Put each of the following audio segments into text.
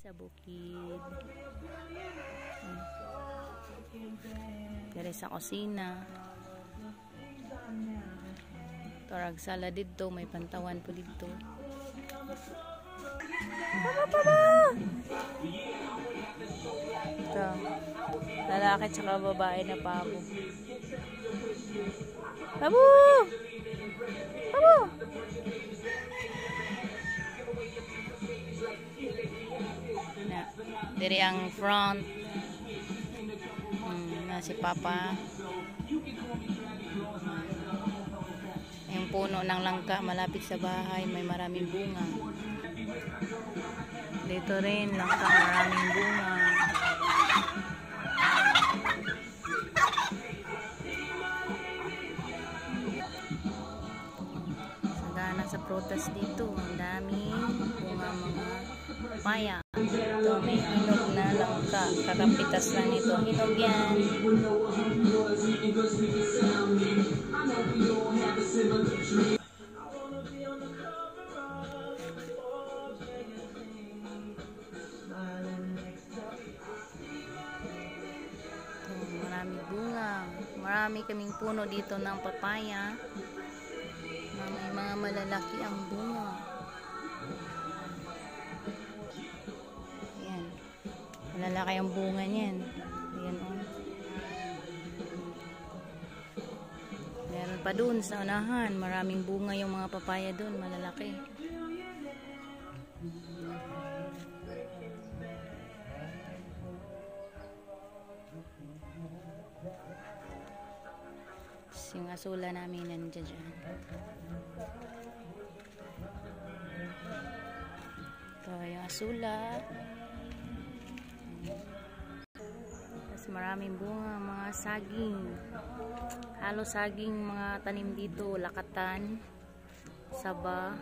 sa bukid. Dere sa kusina. Torag sala dito, may pantawan po dito. Ito, lalaki tsaka babae na pabo. Pabo! Pabo! Na, diri ang front. Na si Papa. Yung puno ng langka malapit sa bahay, may maraming bunga. Dito rin, langka, maraming bunga. Sagana sa prutas dito, ang daming bunga mga papaya. Ito, may hinog na langka. Kakapitas lang ito. Hinog yan. Marami bunga. Marami kaming puno dito ng papaya. May mga malalaki ang bunga. Ayan. Malalaki ang bunga niyan. Ayan o. Meron pa dun sa unahan. Maraming bunga yung mga papaya dun. Malalaki. Yung asula namin nandiyan dyan. Ito yung asula. Tapos maraming bunga, mga saging. Halos saging mga tanim dito. Lakatan, saba.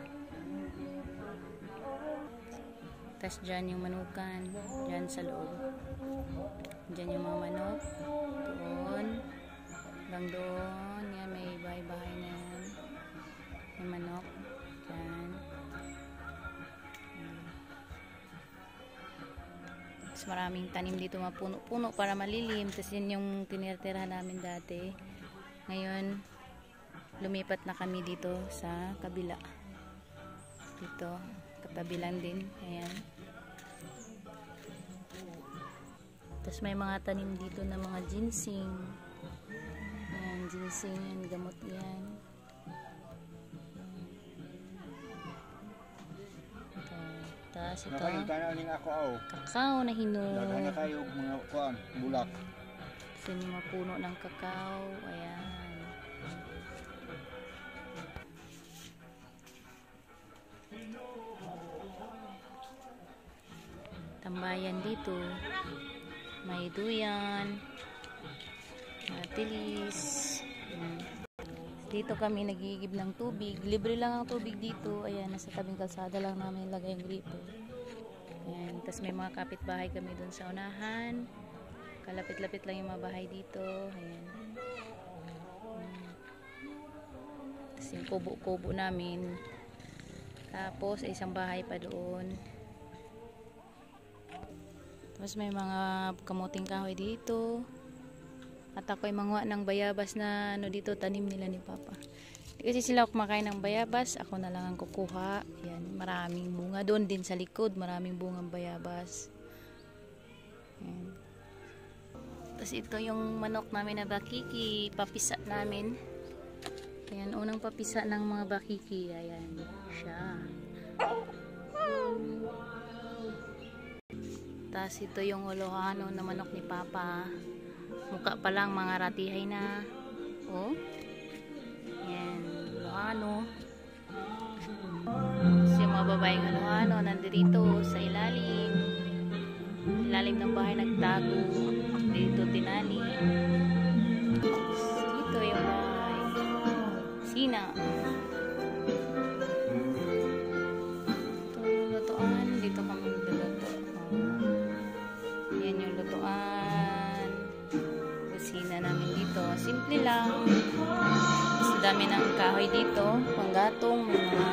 Tapos dyan yung manukan. Dyan sa loob. Dyan yung mga manok. Doon. Hanggang doon, yan, may bahay-bahay na yan. May manok. Yan. Tapos maraming tanim dito, mapuno-puno para malilim. Tapos yun yung tinirtirahan namin dati. Ngayon, lumipat na kami dito sa kabila. Dito, katabi lang din. Ayan. Tapos may mga tanim dito na mga ginseng. Ginseng yan, gamot yan. Tapos ito, kakao na hinog. Daghan na kayo mga kuan, bulak. Kasi yung mga puno ng kakao. Ayan. Tambayan dito. May duyan. Matilis. Dito kami nagigib ng tubig. Libre lang ang tubig dito. Ayan, nasa tabing kalsada lang namin ilagay yung gripo. Ayan, tapos may mga kapitbahay kami dun sa unahan. Kalapit-lapit lang yung mga bahay dito. Ayan. Tapos yung kubo-kubo namin. Tapos isang bahay pa doon. Tapos may mga kamuting kahoy dito. At ako'y manguha ng bayabas na ano dito, tanim nila ni Papa. Kasi sila kumakain ng bayabas, ako na lang ang kukuha. Yan, maraming bunga. Doon din sa likod, maraming bungang bayabas. Yan. Tapos ito yung manok namin na bakiki, papisa namin. Ayan, unang papisa ng mga bakiki. Ayan, siya. Tapos ito yung Ulohano na manok ni Papa. Mukha pa lang, mga ratihay na. Oh. Yan. Ulohano. Kasi yung mga babaeng Ulohano nandito sa ilalim. Ilalim ng bahay nagtago. Dito tinali. Dito yung bahay. Sina. Ito yung lutuan. Dito kami nagluluto. Yan yung lutuan. Kusina namin dito. Simple lang. Mas dami ng kahoy dito. Panggatong, mga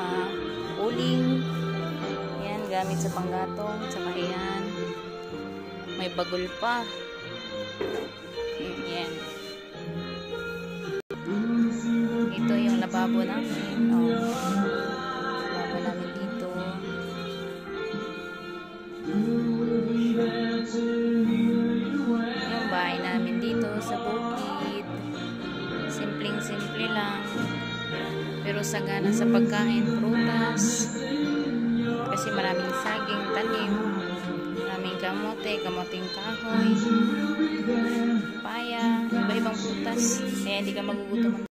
uling. Yan, gamit sa panggatong. Tsaka yan. May bagol pa. Yan. Ito yung lababo namin. Lababo namin dito. Yung bahay namin dito sa bukid. Simpleng-simple lang. Pero sagana sa pagkain, prutas. Kasi maraming saging, tanim. Maraming kamote, kamoting kahoy, paya, iba-ibang prutas. Kaya hindi ka magugutom.